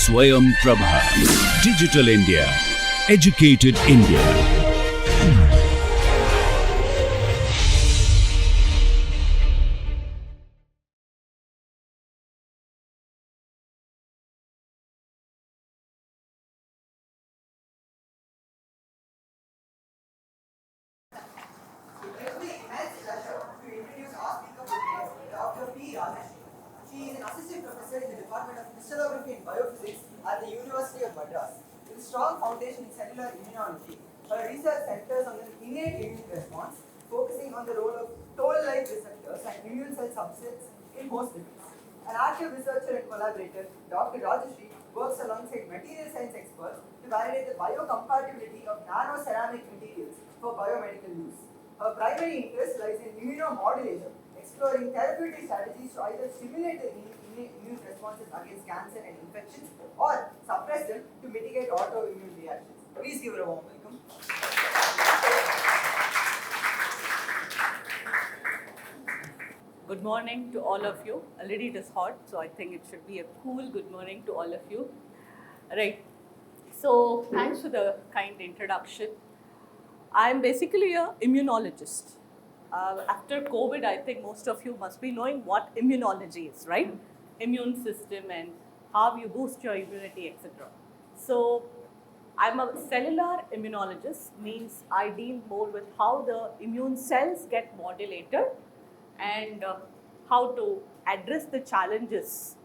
Swayam Prabha. Digital India. Educated India. It gives me immense pleasure to introduce our speaker for today, Dr. P. Rajeshri. She is an assistant professor in the Department of Crystallography and Biophysics at the University of Madras. With a strong foundation in cellular immunology, her research centers on the innate immune response, focusing on the role of toll-like receptors and immune cell subsets in host disease. An active researcher and collaborator, Dr. Rajeshri works alongside material science experts to validate the biocompatibility of nano-ceramic materials for biomedical use. Her primary interest lies in immunomodulation, exploring therapeutic strategies to either stimulate the immune responses against cancer and infections or suppress them to mitigate autoimmune reactions. Please give her a warm welcome. Good morning to all of you. Already it is hot, so I think it should be a cool good morning to all of you. Right. So thanks for the kind introduction. I am basically an immunologist. After COVID, I think most of you must be knowing what immunology is, right? Immune system and how you boost your immunity, etc. So I'm a cellular immunologist, means I deal more with how the immune cells get modulated and how to address the challenges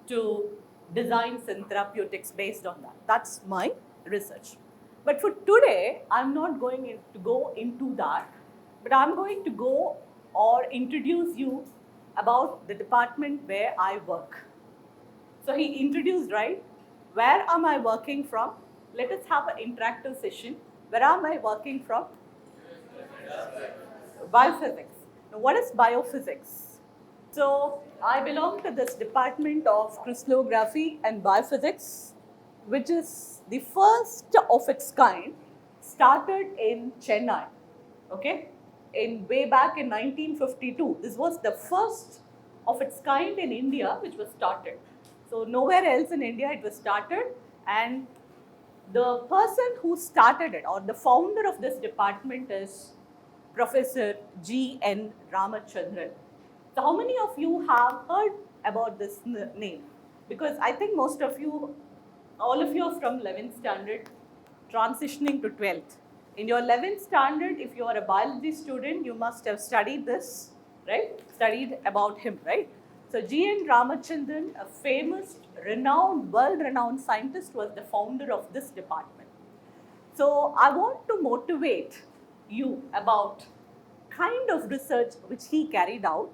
to design some therapeutics based on that. That's my research. But for today, I'm not going to go into that, but I'm going to go or introduce you about the department where I work. So he introduced, right? Where am I working from? Let us have an interactive session. Where am I working from? Biophysics. Now, what is biophysics? So, I belong to this department of crystallography and biophysics, which is the first of its kind, started in Chennai, okay, in way back in 1952. This was the first of its kind in India, which was started. So, nowhere else in India it was started, and the person who started it or the founder of this department is Professor G.N. Ramachandran. So how many of you have heard about this name? Because I think most of you, all of you are from 11th standard, transitioning to 12th. In your 11th standard, if you are a biology student, you must have studied this, right? Studied about him, right? So G.N. Ramachandran, a famous, renowned, world-renowned scientist, was the founder of this department. So I want to motivate you about kind of research which he carried out,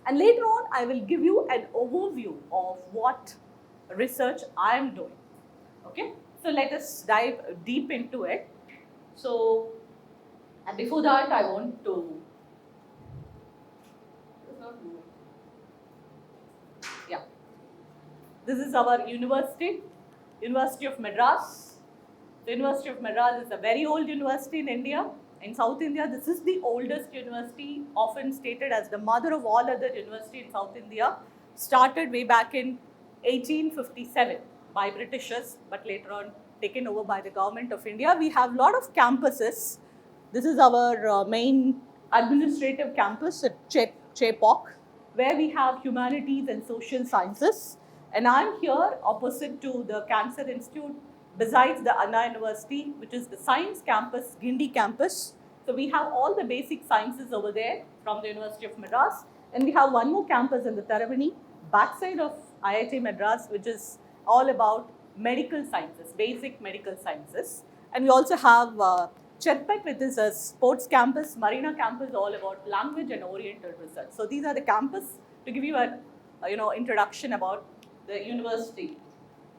and later on I will give you an overview of what research I am doing. Okay, so let us dive deep into it. So, and before that I want to, yeah, this is our university, University of Madras. The University of Madras is a very old university in India. In South India, this is the oldest university, often stated as the mother of all other universities in South India. Started way back in 1857 by Britishers, but later on taken over by the government of India. We have a lot of campuses. This is our main administrative campus at Chepauk, where we have humanities and social sciences. And I'm here opposite to the Cancer Institute, besides the Anna University, which is the science campus, Guindy campus. So we have all the basic sciences over there from the University of Madras. And we have one more campus in the Taravani, backside of IIT Madras, which is all about medical sciences, basic medical sciences. And we also have Chetpet, which is a sports campus, Marina campus, all about language and oriental research. So these are the campus to give you a introduction about the university.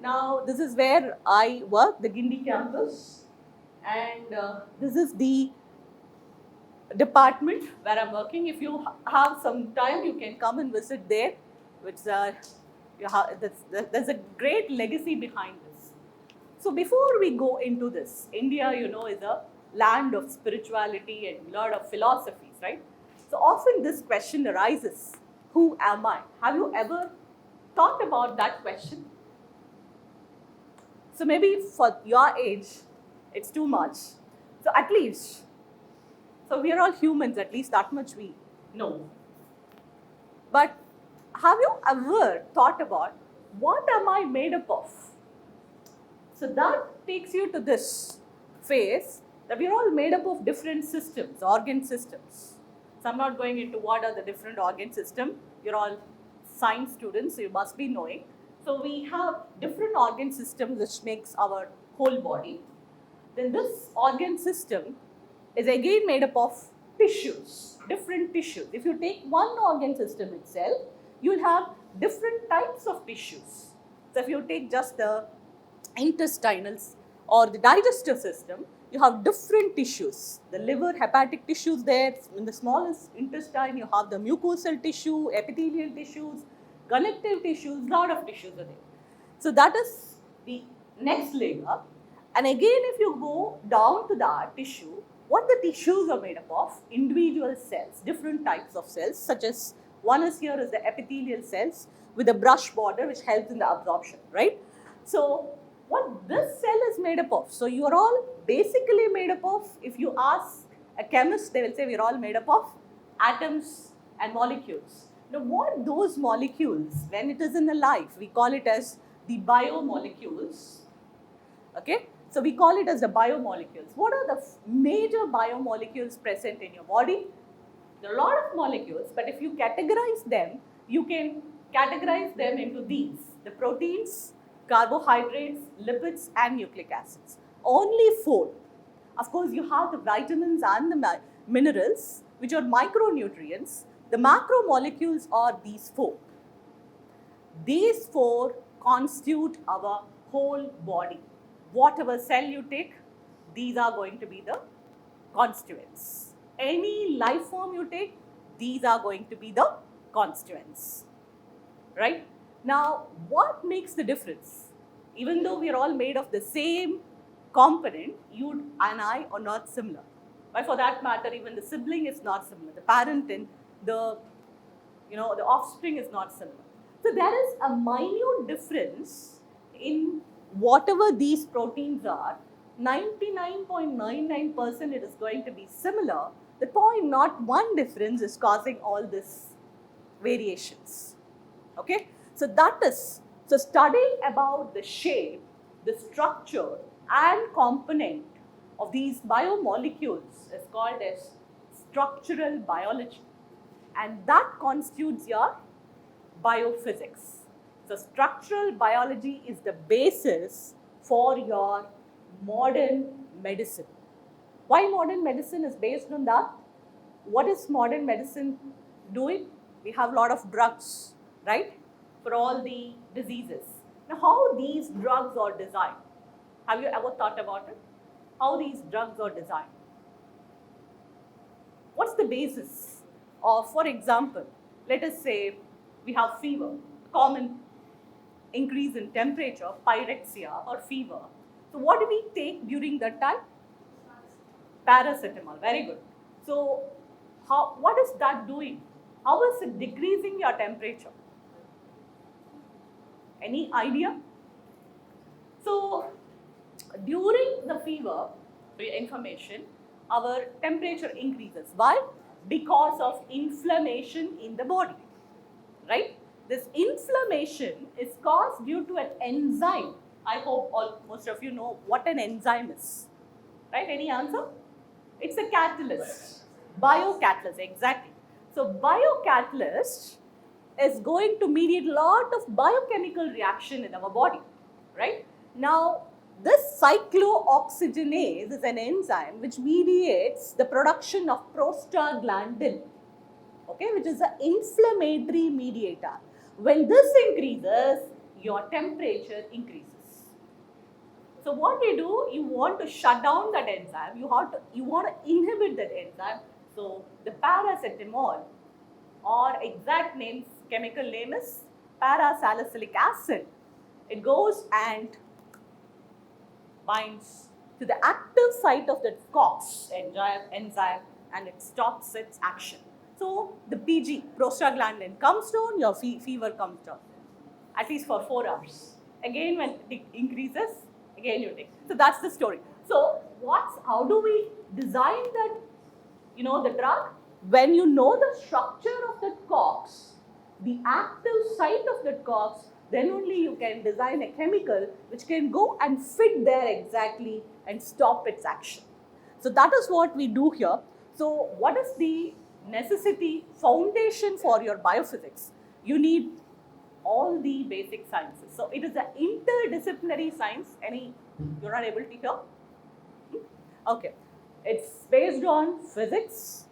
Now, this is where I work, the Guindy campus, and this is the department where I'm working. If you have some time, you can come and visit there, which there's a great legacy behind this. So before we go into this, India, is a land of spirituality and a lot of philosophies, right? So often this question arises, who am I? Have you ever thought about that question? So maybe for your age, it's too much. So at least, so we are all humans, at least that much we know. But have you ever thought about what am I made up of? So that takes you to this phase that we are all made up of different systems, organ systems. So I'm not going into what are the different organ systems. You're all science students, so you must be knowing. So we have different organ systems which makes our whole body. Then this organ system is again made up of tissues, different tissues. If you take one organ system itself, you'll have different types of tissues. So if you take just the intestinal or the digestive system, you have different tissues. The liver, hepatic tissues there. In the smallest intestine, you have the mucosal tissue, epithelial tissues, connective tissues, lot of tissues are there. So that is the next layer. And again, if you go down to that tissue, what the tissues are made up of? Individual cells, different types of cells, such as one is here is the epithelial cells with a brush border which helps in the absorption, right? So what this cell is made up of? So you are all basically made up of, if you ask a chemist, they will say we are all made up of atoms and molecules. Now what those molecules, when it is in the life, we call it as the biomolecules. Okay, so we call it as the biomolecules. What are the major biomolecules present in your body? There are a lot of molecules, but if you categorize them, you can categorize them into these: the proteins, carbohydrates, lipids, and nucleic acids. Only 4. Of course, you have the vitamins and the minerals, which are micronutrients. The macromolecules are these 4. These 4 constitute our whole body. Whatever cell you take, these are going to be the constituents. Any life form you take, these are going to be the constituents. Right? Now, what makes the difference? Even though we are all made of the same component, you and I are not similar. But for that matter, even the sibling is not similar. The parent and the offspring is not similar. So there is a minute difference in whatever these proteins are. 99.99% it is going to be similar. The 0.01 difference is causing all these variations. Okay, so that is, so studying about the shape, the structure and component of these biomolecules is called as structural biology, and that constitutes your biophysics. So structural biology is the basis for your modern medicine. Why modern medicine is based on that? What is modern medicine doing? We have a lot of drugs, right, for all the diseases. Now, how these drugs are designed? Have you ever thought about it? How these drugs are designed? What's the basis of, for example, let us say we have fever, common increase in temperature, pyrexia or fever. So what do we take during that time? Paracetamol, very good. So what is that doing? How is it decreasing your temperature? Any idea? So during the fever, for your information, our temperature increases. Why? Because of inflammation in the body, right? This inflammation is caused due to an enzyme. I hope most of you know what an enzyme is, right? Any answer? It's a catalyst, biocatalyst, exactly. So biocatalyst is going to mediate a lot of biochemical reaction in our body, right? Now, this cyclooxygenase is an enzyme which mediates the production of prostaglandin, okay, which is an inflammatory mediator. When this increases, your temperature increases. So what you do, you want to shut down that enzyme, you want to inhibit that enzyme. So the paracetamol, or exact name, chemical name is parasalicylic acid. It goes and binds to the active site of the COX enzyme and it stops its action. So the PG, prostaglandin, comes down, your fever comes down, at least for 4 hours. Again, when it increases, Again, you take. So that's the story. So how do we design that, the drug? When you know the structure of the COX, the active site of the COX, then only you can design a chemical which can go and fit there exactly and stop its action. So that is what we do here. So what is the necessity foundation for your biophysics? You need all the basic sciences. So it is an interdisciplinary science. You're not able to hear? Okay. It's based on physics,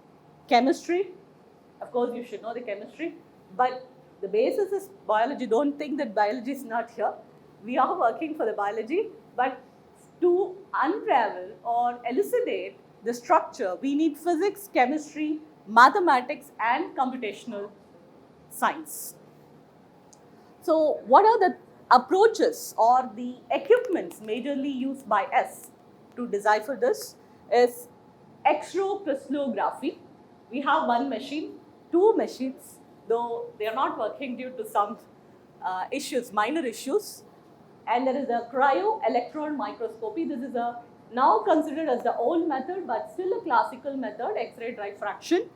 chemistry. Of course, you should know the chemistry, but the basis is biology. Don't think that biology is not here. We are working for the biology, but to unravel or elucidate the structure, we need physics, chemistry, mathematics, and computational science. So, what are the approaches or the equipments majorly used by us to decipher this? Is X-ray crystallography. We have one machine, two machines, though they are not working due to some issues, minor issues. And there is a cryo-electron microscopy. This is now considered as the old method, but still a classical method, X-ray diffraction.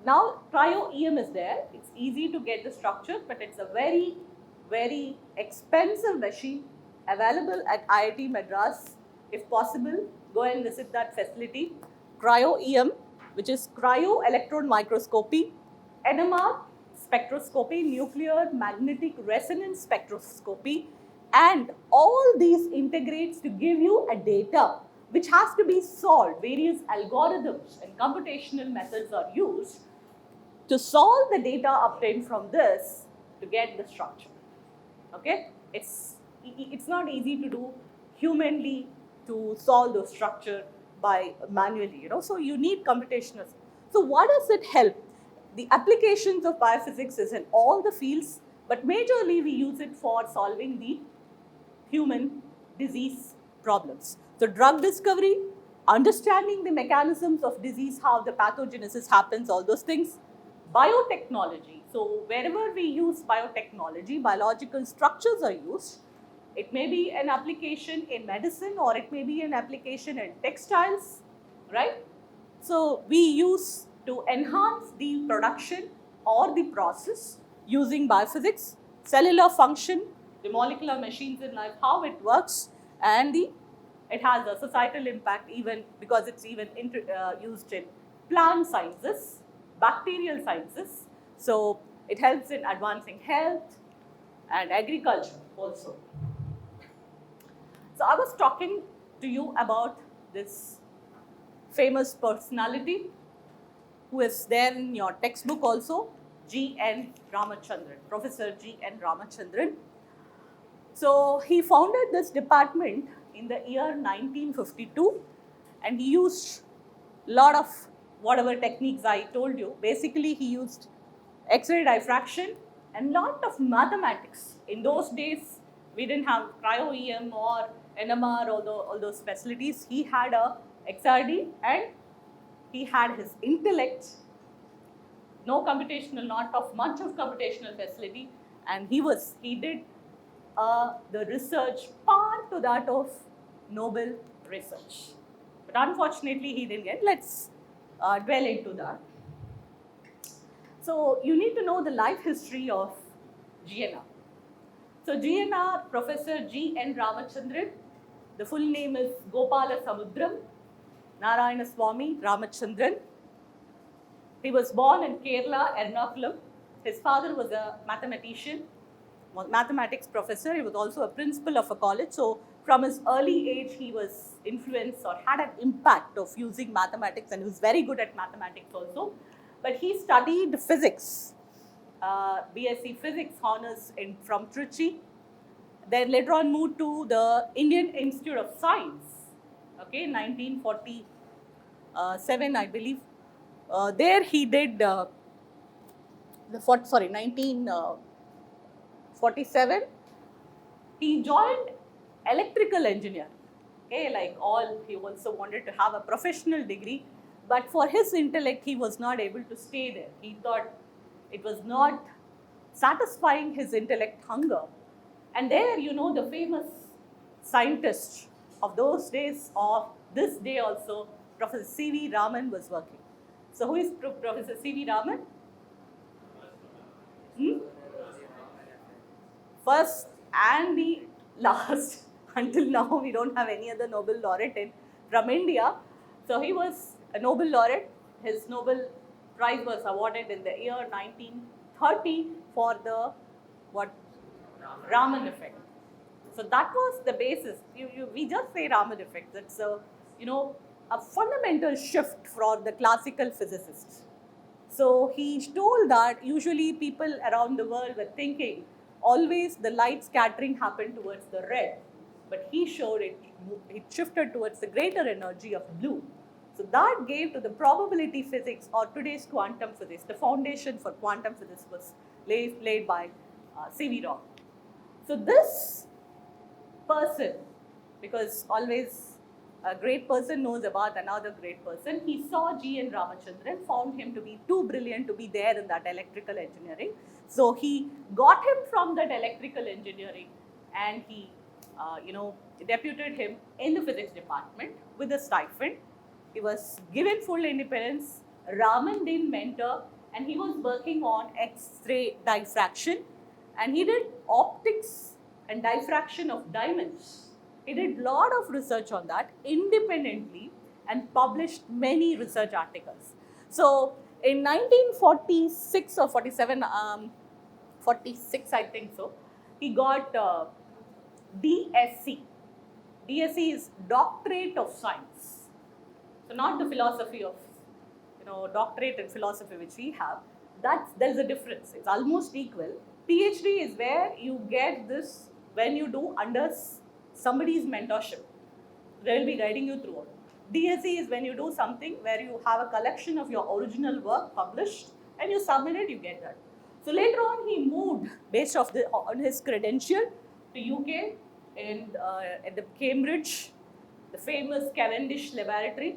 Now, cryo-EM is there. It's easy to get the structure, but it's a very, very expensive machine available at IIT Madras. If possible, go and visit that facility. Cryo-EM, which is cryo-electron microscopy, NMR spectroscopy, nuclear magnetic resonance spectroscopy, and all these integrates to give you a data which has to be solved. Various algorithms and computational methods are used to solve the data obtained from this to get the structure. Okay, it's not easy to do humanly to solve the structure by manually, So you need computational. So what does it help? The applications of biophysics is in all the fields, but majorly we use it for solving the human disease problems. So drug discovery, understanding the mechanisms of disease, how the pathogenesis happens, all those things. Biotechnology. So wherever we use biotechnology, biological structures are used. It may be an application in medicine or it may be an application in textiles, right? So we use to enhance the production or the process using biophysics, cellular function, the molecular machines in life, how it works, and it has a societal impact even because it's even used in plant sciences, bacterial sciences. So it helps in advancing health and agriculture also. So I was talking to you about this famous personality who is there in your textbook also, G.N. Ramachandran, Professor G.N. Ramachandran. So he founded this department in the year 1952 and he used a lot of whatever techniques I told you. Basically, he used X-ray diffraction and lot of mathematics. In those days, we didn't have cryo-EM or NMR or all those facilities. He had a XRD and he had his intellect, no computational, not of much of computational facility, and he did the research part to that of Nobel research. But unfortunately, he didn't get. Let's dwell into that. So you need to know the life history of GNR. So GNR, Professor G.N. Ramachandran, the full name is Gopala Samudram Narayana Swamy Ramachandran. He was born in Kerala, Ernakulam. His father was a mathematician, mathematics professor. He was also a principal of a college. So from his early age, he was influenced or had an impact of using mathematics, and he was very good at mathematics also. But he studied physics, BSc Physics honors from Trichy. Then later on moved to the Indian Institute of Science, okay, 1947, I believe. There he did, 1947, he joined electrical engineer. Okay, like all, he also wanted to have a professional degree, but for his intellect, he was not able to stay there. He thought it was not satisfying his intellect hunger. And there, the famous scientist of those days, of this day also, Professor C.V. Raman was working. So who is Professor C.V. Raman? First and the last. Until now, we don't have any other Nobel laureate from India. So he was a Nobel laureate. His Nobel Prize was awarded in the year 1930 for the Raman effect. So that was the basis. We just say Raman effect. It's a fundamental shift for the classical physicists. So he told that usually people around the world were thinking always the light scattering happened towards the red, but he showed it shifted towards the greater energy of blue. So that gave to the probability physics or today's quantum physics, the foundation for quantum physics was laid by C.V. Raman. So this person, because always a great person knows about another great person, he saw G.N. Ramachandran, found him to be too brilliant to be there in that electrical engineering. So he got him from that electrical engineering and he deputed him in the physics department with a stipend. He was given full independence. Raman didn't mentor and he was working on X-ray diffraction and he did optics and diffraction of diamonds. He did a lot of research on that independently and published many research articles. So in 1946 or 47, 46 I think so, he got DSc. DSc is Doctorate of Science. So not the philosophy of, doctorate in philosophy which we have. There's a difference. It's almost equal. PhD is where you get this when you do under somebody's mentorship. They will be guiding you through. DSc is when you do something where you have a collection of your original work published and you submit it, you get that. So later on he moved based on his credential to UK and at the Cambridge, the famous Cavendish Laboratory.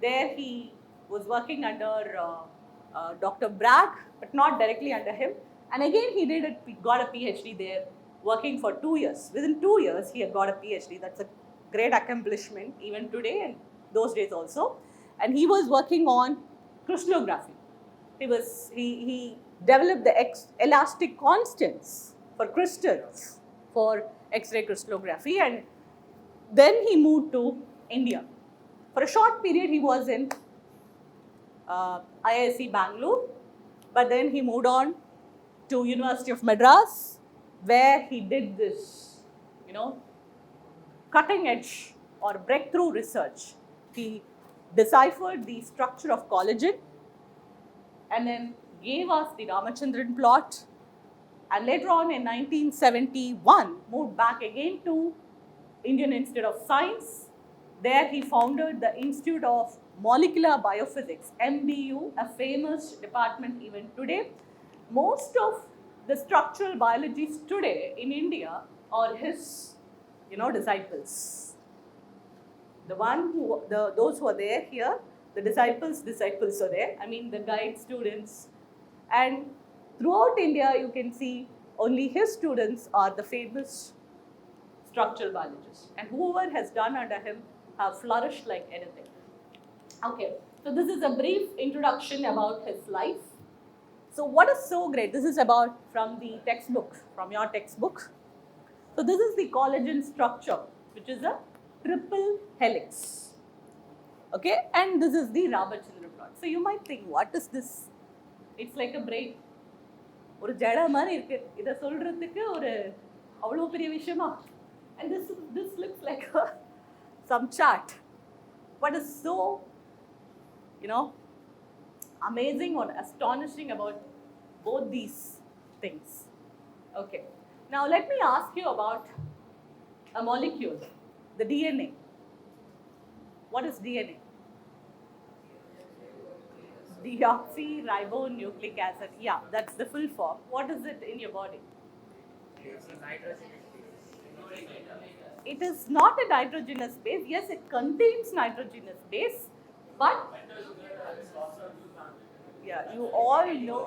There he was working under Dr. Bragg, but not directly under him. And again he got a PhD there, working for 2 years. Within 2 years he had got a PhD. That's a great accomplishment even today and those days also. And he was working on crystallography. He developed the elastic constants for crystals for X-ray crystallography, and then he moved to India. For a short period he was in IISc Bangalore, but then he moved on to University of Madras, where he did this, cutting edge or breakthrough research. He deciphered the structure of collagen and then gave us the Ramachandran plot, and later on in 1971 moved back again to Indian Institute of Science. There he founded the Institute of Molecular Biophysics, MBU, a famous department even today. Most of the structural biologists today in India are his, disciples. Those who are there here, the disciples are there. I mean the guide students. And throughout India, you can see only his students are the famous structural biologists. And whoever has done under him have flourished like anything. Okay, so this is a brief introduction about his life. So what is so great? This is about from the textbook, from your textbook. So this is the collagen structure, which is a triple helix. Okay, and this is the Ramachandran plot. So you might think, what is this? It's like a brain. ஒரு ஜட மாதிரி இருக்கு. இதை சொல்றதுக்கு ஒரு அவ்வளோ பெரிய விஷயமா? And this looks like some chart. What is so, amazing or astonishing about both these things? Okay. Now let me ask you about a molecule, the DNA. What is DNA? Deoxyribonucleic acid. Yeah, that's the full form. What is it in your body? It is not a nitrogenous base. Yes, it contains nitrogenous base, but yeah, you all know.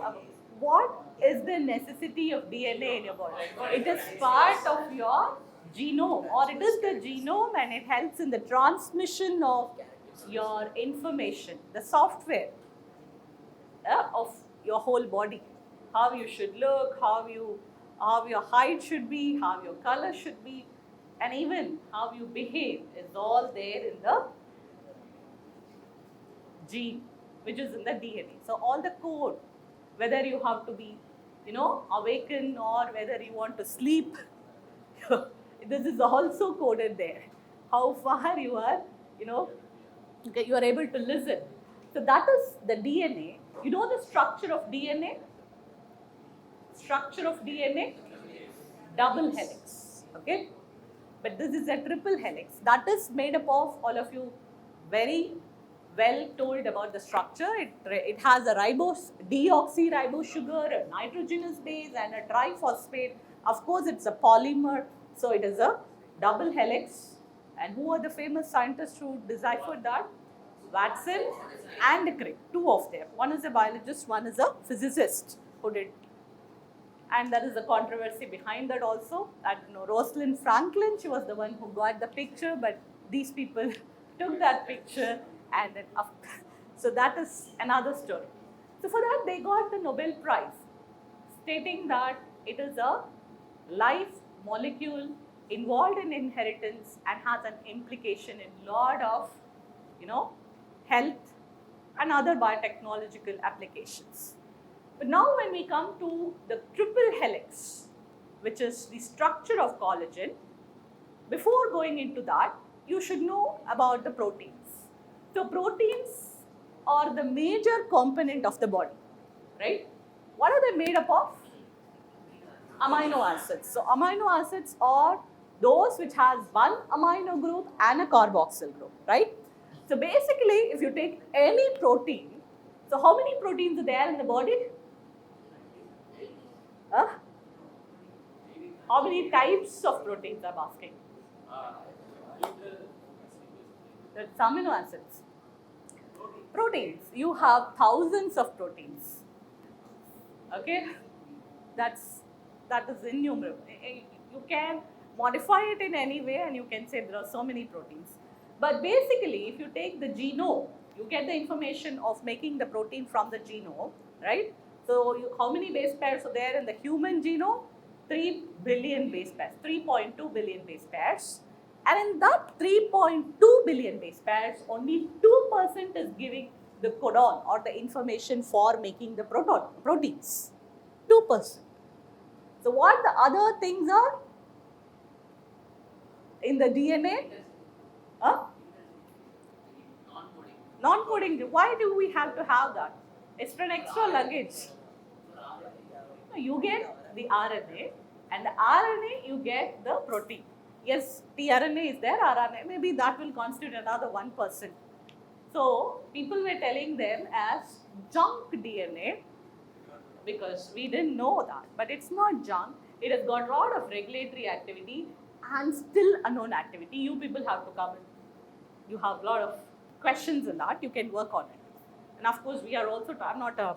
what is the necessity of DNA in your body? It is part of your genome, or it is the genome, and it helps in the transmission of your information, the software of your whole body. How you should look, how your height should be, how your color should be, and even how you behave is all there in the gene, which is in the DNA. So all the code, whether you have to be, awakened or whether you want to sleep, this is also coded there. How far you are, you are able to listen. So that is the DNA. You know the structure of DNA? Structure of DNA? Double helix. Okay? But this is a triple helix. That is made up of, all of you very well told about the structure. It has a deoxyribose sugar, a nitrogenous base, and a triphosphate. Of course, it's a polymer, so it is a double helix. And who are the famous scientists who deciphered that? Watson and Crick, two of them. One is a biologist, one is a physicist who did. And there is a controversy behind that also. That Rosalind Franklin, she was the one who got the picture, but these people took that picture, and then so that is another story. So for that they got the Nobel Prize, stating that it is a life molecule involved in inheritance and has an implication in lot of, health and other biotechnological applications. But now when we come to the triple helix, which is the structure of collagen, before going into that, you should know about the proteins. So proteins are the major component of the body, right? What are they made up of? Amino acids. So amino acids are those which has one amino group and a carboxyl group, right? So basically, if you take any protein, so how many proteins are there in the body? How many types of proteins I'm asking? That's amino acids. Proteins. You have thousands of proteins. Okay? That is innumerable. You can modify it in any way and you can say there are so many proteins. But basically, if you take the genome, you get the information of making the protein from the genome, right? So how many base pairs are there in the human genome? 3 billion base pairs, 3.2 billion base pairs. And in that 3.2 billion base pairs, only 2% is giving the codon or the information for making the proteins. 2%. So what the other things are in the DNA? Non-coding. Why do we have to have that? It's for an extra luggage. You get the RNA, and the RNA you get the protein. Yes, tRNA is there, RNA, maybe that will constitute another 1%. So people were telling them as junk DNA because we didn't know that. But it's not junk. It has got a lot of regulatory activity and still unknown activity. You people have to come in. You have a lot of questions in that. You can work on it. And of course, we are also, I'm not a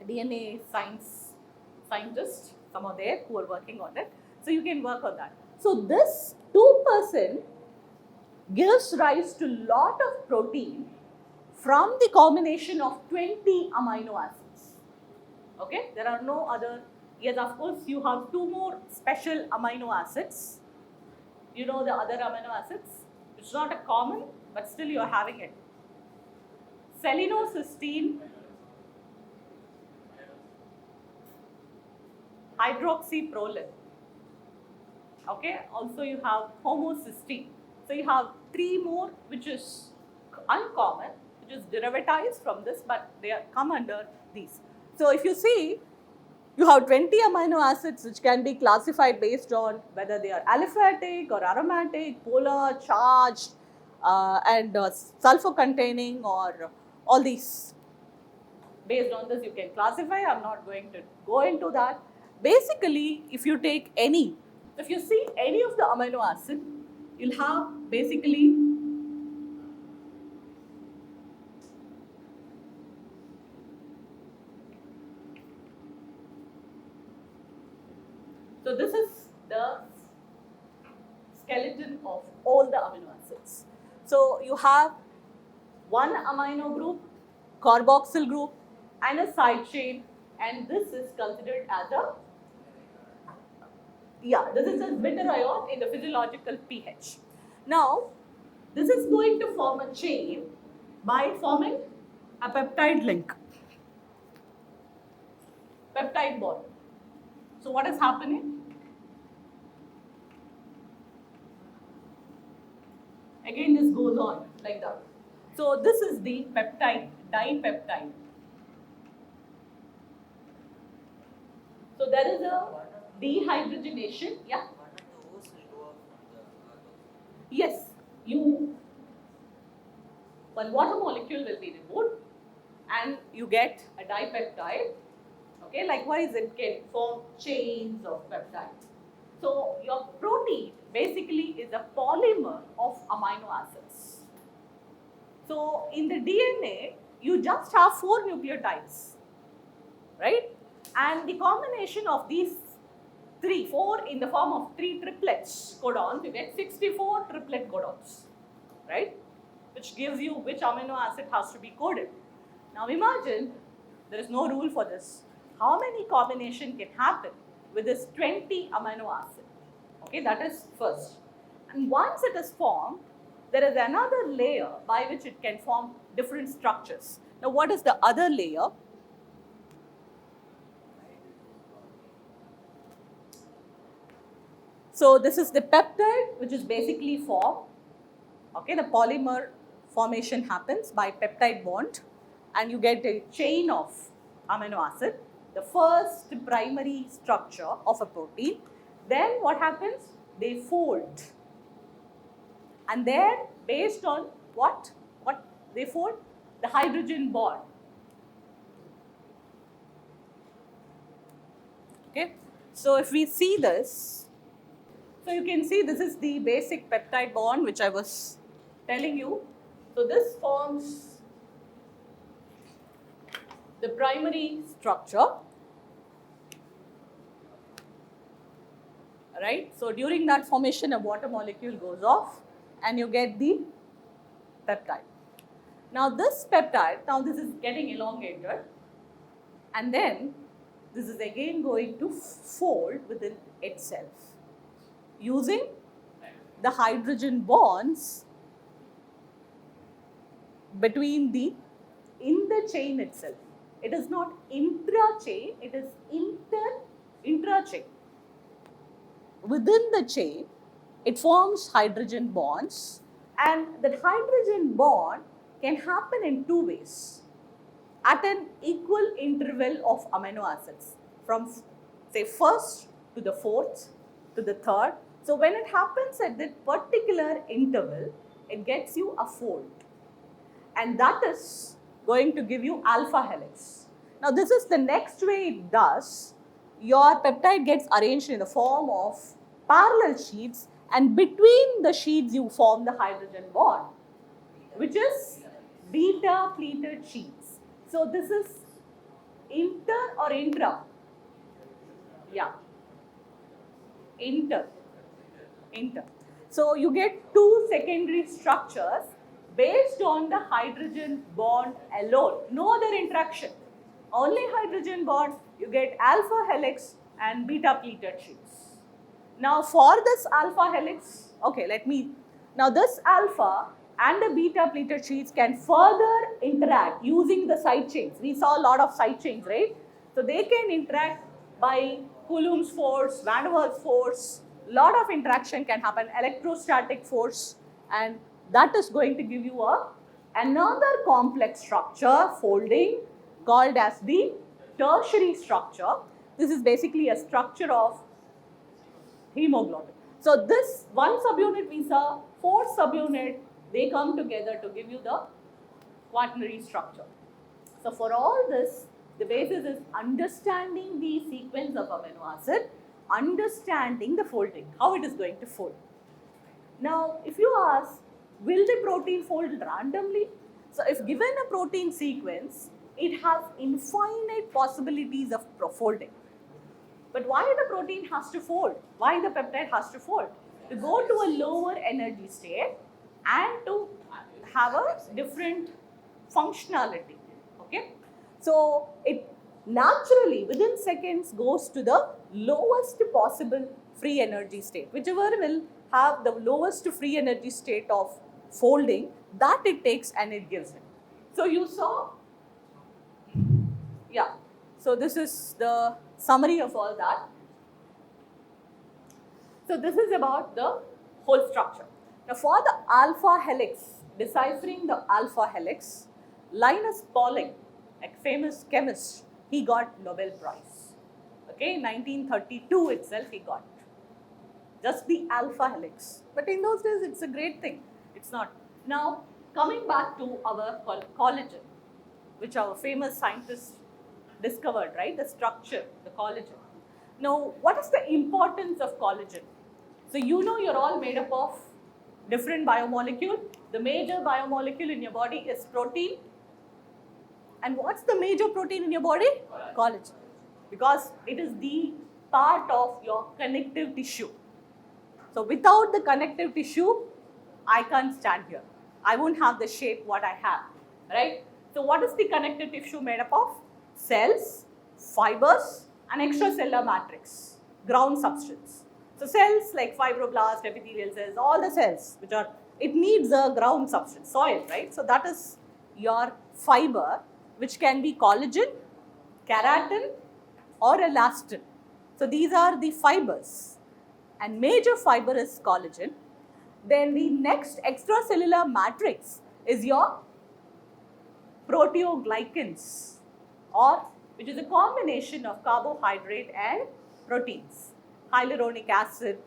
DNA scientist. Some are there who are working on it. So you can work on that. So this 2% gives rise to lot of protein from the combination of 20 amino acids. Okay, there are no other. Yes, of course, you have 2 more special amino acids. You know the other amino acids. It's not a common, but still you are having it. Selenocysteine, hydroxyproline. Okay, also you have homocysteine. So you have 3 more, which is uncommon, which is derivatized from this, but they come under these. So if you see, you have 20 amino acids which can be classified based on whether they are aliphatic or aromatic, polar, charged, and sulfur containing, or all these. Based on this you can classify. I'm not going to go into that. Basically, if you take any, if you see any of the amino acid, you'll have basically So this is the skeleton of all the amino acids. So you have one amino group, carboxyl group, and a side chain, and this is considered as a this is a bitter ion in the physiological pH. Now, this is going to form a chain by forming a peptide link, peptide bond. So what is happening? Again, this goes on like that. So this is the peptide, dipeptide. So there is a dehydrogenation. Yeah. Yes, one water molecule will be removed and you get a dipeptide. Okay, likewise it can form chains of peptides. So your protein basically is a polymer of amino acids. So in the DNA, you just have 4 nucleotides, right? And the combination of these 4 in the form of 3 triplets codons, you get 64 triplet codons, right? Which gives you which amino acid has to be coded. Now imagine there is no rule for this. How many combination can happen with this 20 amino acid? Okay, that is first. And once it is formed, there is another layer by which it can form different structures. Now what is the other layer? So this is the peptide which is basically formed. Okay, the polymer formation happens by peptide bond and you get a chain of amino acid, the first primary structure of a protein. Then what happens? They fold. And then based on what they fold? The hydrogen bond. Okay, so if we see this, so you can see this is the basic peptide bond which I was telling you. So this forms the primary structure, right? So during that formation, a water molecule goes off and you get the peptide. Now this peptide, now this is getting elongated and then this is again going to fold within itself using the hydrogen bonds between in the chain itself. It is not intra-chain, it is intra-chain. Within the chain, it forms hydrogen bonds and that hydrogen bond can happen in 2 ways at an equal interval of amino acids from say first to the fourth to the third. So when it happens at that particular interval, it gets you a fold and that is going to give you alpha helix. Now this is the next way it does. Your peptide gets arranged in the form of parallel sheets and between the sheets you form the hydrogen bond, which is beta pleated sheets. So this is inter or intra? Yeah, inter. So you get 2 secondary structures based on the hydrogen bond alone, no other interaction, only hydrogen bond, you get alpha helix and beta pleated sheets. Now for this alpha helix, now this alpha and the beta pleated sheets can further interact using the side chains. We saw a lot of side chains, right? So they can interact by Coulomb's force, Van der Waals force, lot of interaction can happen, electrostatic force, and that is going to give you another complex structure folding called as the tertiary structure. This is basically a structure of hemoglobin. So this one subunit we saw, 4 subunit, they come together to give you the quaternary structure. So for all this, the basis is understanding the sequence of amino acid, understanding the folding, how it is going to fold. Now if you ask, will the protein fold randomly? So if given a protein sequence, it has infinite possibilities of folding. But why the protein has to fold? Why the peptide has to fold? To go to a lower energy state and to have a different functionality. Okay? So it naturally within seconds goes to the lowest possible free energy state. Whichever will have the lowest free energy state of folding, that it takes and it gives it. So you saw, yeah. So this is the summary of all that. So this is about the whole structure. Now for the alpha helix, deciphering the alpha helix, Linus Pauling, a famous chemist, he got Nobel Prize. Okay, 1932 itself he got. Just the alpha helix. But in those days it's a great thing. It's not. Now coming back to our collagen, which our famous scientists discovered, right? The structure, the collagen. Now, what is the importance of collagen? So you know you're all made up of different biomolecule. The major biomolecule in your body is protein. And what's the major protein in your body? Collagen. Because it is the part of your connective tissue. So without the connective tissue, I can't stand here. I won't have the shape what I have, right? So what is the connective tissue made up of? Cells, fibers, and extracellular matrix, ground substance. So cells like fibroblast, epithelial cells, all the cells which are, it needs a ground substance, soil, right? So that is your fiber, which can be collagen, keratin, or elastin. So these are the fibers, and major fiber is collagen. Then the next extracellular matrix is your proteoglycans, or which is a combination of carbohydrate and proteins, hyaluronic acid,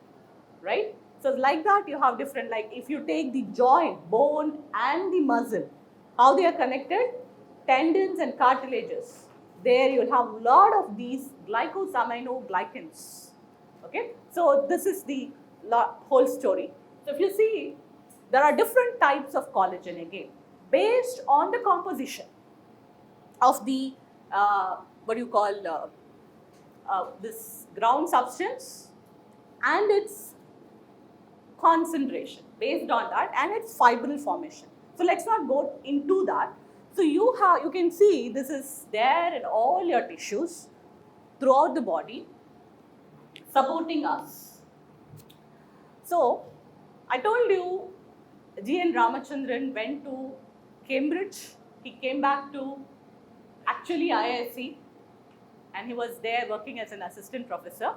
right? So like that you have different, like if you take the joint, bone and the muscle, how they are connected? Tendons and cartilages. There you'll have a lot of these glycosaminoglycans. Okay, so this is the whole story. So if you see, there are different types of collagen again, based on the composition of the what do you call this ground substance and its concentration, based on that, and its fibril formation. So let's not go into that. So you can see this is there in all your tissues throughout the body, supporting us. So I told you G.N. Ramachandran went to Cambridge. He came back to actually IISc, and he was there working as an assistant professor.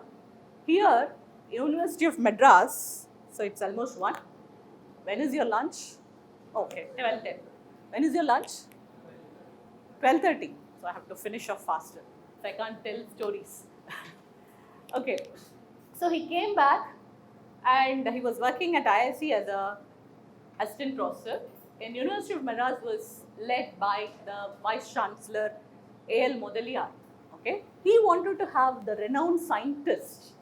Here, University of Madras, so it's almost 1. When is your lunch? Okay, 12:10. When is your lunch? 12:30. So I have to finish off faster. So I can't tell stories. Okay, so he came back and he was working at IISc as a assistant professor. And University of Madras was led by the Vice Chancellor A.L. Mudaliar. Okay, he wanted to have the renowned scientist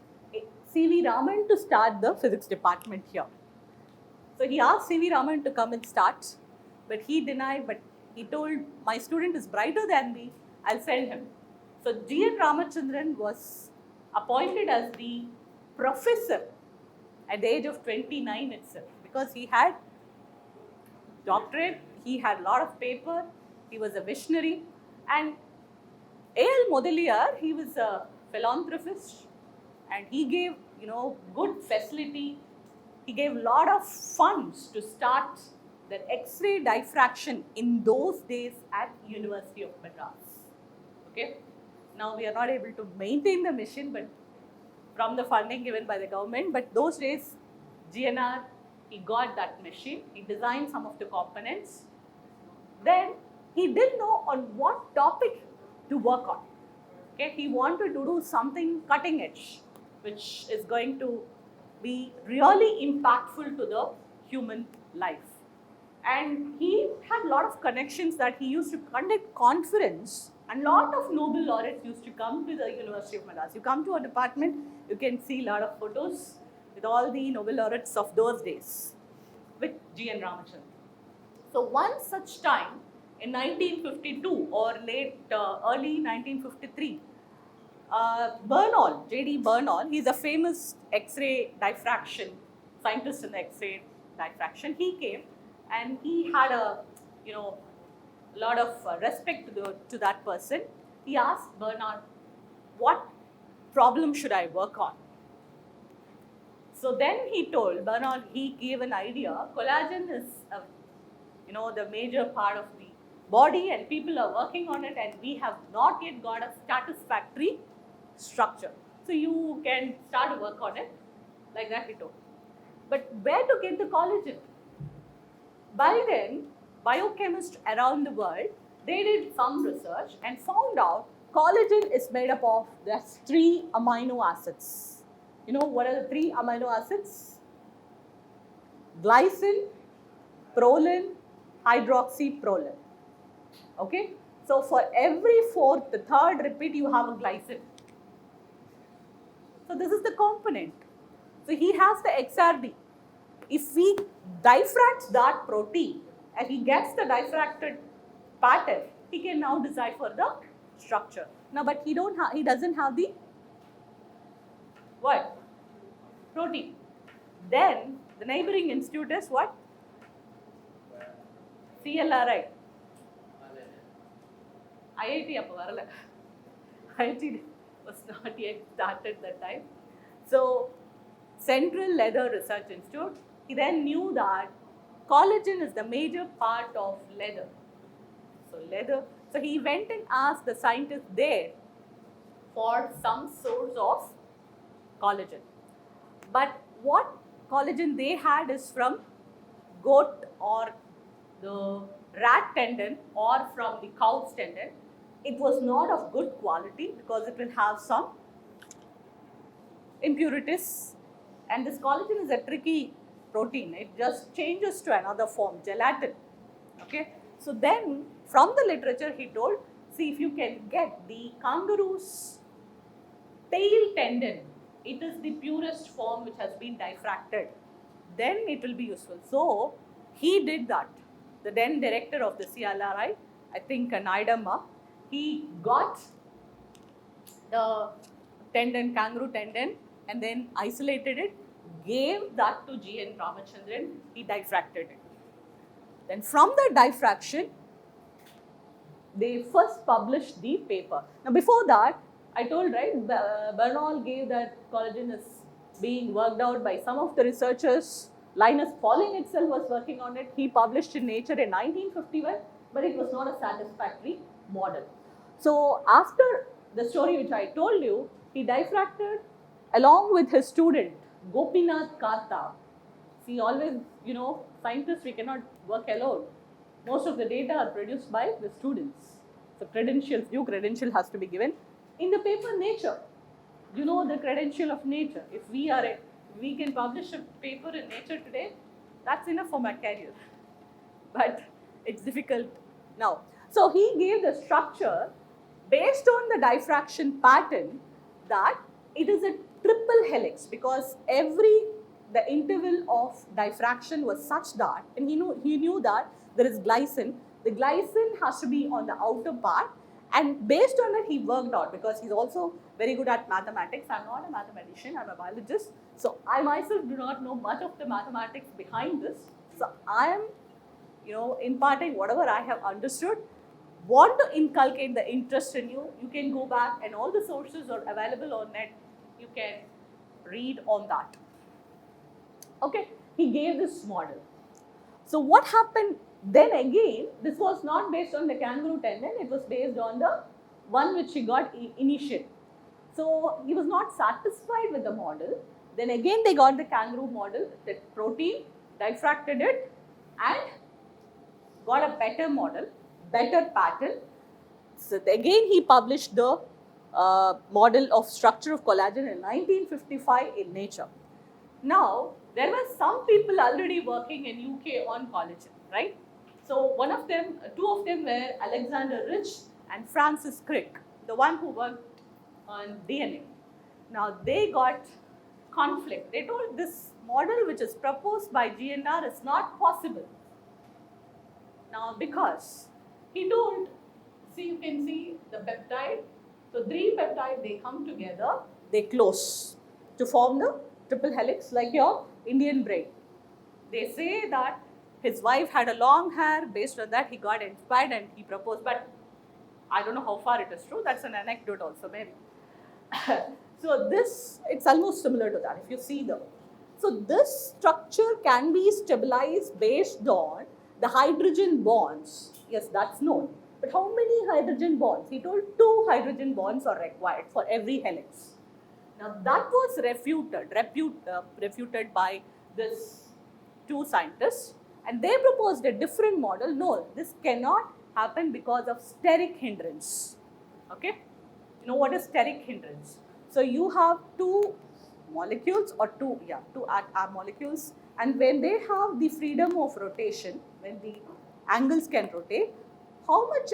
C.V. Raman to start the physics department here. So he asked C.V. Raman to come and start, but he denied. But he told, my student is brighter than me, I'll send him. So G.N. Ramachandran was appointed as the professor at the age of 29 itself, because he had doctorate, he had a lot of paper, he was a visionary. And A.L. Mudaliar, he was a philanthropist, and he gave, good facility. He gave a lot of funds to start the X-ray diffraction in those days at University of Madras. Okay, now we are not able to maintain the mission, but from the funding given by the government. But those days, GNR, he got that machine. He designed some of the components. Then he didn't know on what topic to work on. Okay, he wanted to do something cutting edge, which is going to be really impactful to the human life. And he had a lot of connections that he used to conduct conference, and a lot of Nobel laureates used to come to the University of Madras. You come to a department, you can see a lot of photos with all the Nobel laureates of those days with G.N. Ramachandran. So one such time in 1952 or early 1953, Bernal, J.D. Bernal, he's a famous X-ray diffraction scientist in X-ray diffraction. He came and he had a, lot of respect to that person. He asked Bernal, what problem should I work on? So then he told Bernal, he gave an idea. Collagen is, the major part of the body, and people are working on it, and we have not yet got a satisfactory structure. So you can start to work on it, like that he told. But where to get the collagen? By then, biochemists around the world, they did some research and found out collagen is made up of these 3 amino acids. You know what are the 3 amino acids? Glycine, proline, hydroxyproline. Okay? So for every 4th, the 3rd repeat, you have a glycine. So this is the component. So he has the XRD. If we diffract that protein and he gets the diffracted pattern, he can now decipher the structure. Now, but he doesn't have the what? Protein. Then the neighboring institute is what? CLRI. IIT appo varala. IIT was not yet started that time. So Central Leather Research Institute, he then knew that collagen is the major part of leather. So he went and asked the scientists there for some source of collagen. But what collagen they had is from goat or the rat tendon or from the cow's tendon. It was not of good quality because it will have some impurities, and this collagen is a tricky protein. It just changes to another form, gelatin. Okay. So then from the literature he told, see if you can get the kangaroo's tail tendon, it is the purest form which has been diffracted, then it will be useful. So he did that. The then director of the CLRI, I think Naidamma, he got the tendon, kangaroo tendon, and then isolated it, gave that to G.N. Ramachandran, he diffracted it. Then from the diffraction, they first published the paper. Now before that, I told, right, Bernal gave that collagen is being worked out by some of the researchers. Linus Pauling itself was working on it. He published in Nature in 1951, but it was not a satisfactory model. So after the story which I told you, he diffracted along with his student, Gopinath Karta. See, always, scientists, we cannot work alone. Most of the data are produced by the students. So due credential has to be given. In the paper Nature, the credential of Nature. If we can publish a paper in Nature today, that's enough for my career. But it's difficult now. So he gave the structure based on the diffraction pattern that it is a triple helix, because the interval of diffraction was such that, and he knew that there is glycine. The glycine has to be on the outer part, and based on it he worked out, because he's also very good at mathematics. I'm not a mathematician, I'm a biologist. So I myself do not know much of the mathematics behind this. So I am, imparting whatever I have understood. Want to inculcate the interest in you, you can go back and all the sources are available on net. You can read on that. Okay, he gave this model. So what happened then again, this was not based on the kangaroo tendon, it was based on the one which he got initially. So he was not satisfied with the model. Then again they got the kangaroo model, the protein, diffracted it and got a better model, better pattern. So again he published the model of structure of collagen in 1955 in Nature. Now, there were some people already working in UK on collagen, right? So two of them were Alexander Rich and Francis Crick, the one who worked on DNA. Now, they got conflict. They told this model which is proposed by GNR is not possible. Now, because he told, see, you can see the peptide, So 3 peptides, they come together, they close to form the triple helix like your Indian brain. They say that his wife had a long hair, based on that he got inspired and he proposed, but I don't know how far it is true, that's an anecdote also maybe. So this, it's almost similar to that if you see the. So this structure can be stabilized based on the hydrogen bonds. Yes, that's known. But how many hydrogen bonds? He told 2 hydrogen bonds are required for every helix. Now that was refuted by this 2 scientists, and they proposed a different model. No, this cannot happen because of steric hindrance. Okay? You know what is steric hindrance? So you have 2 molecules or 2 molecules, and when they have the freedom of rotation, when the angles can rotate, how much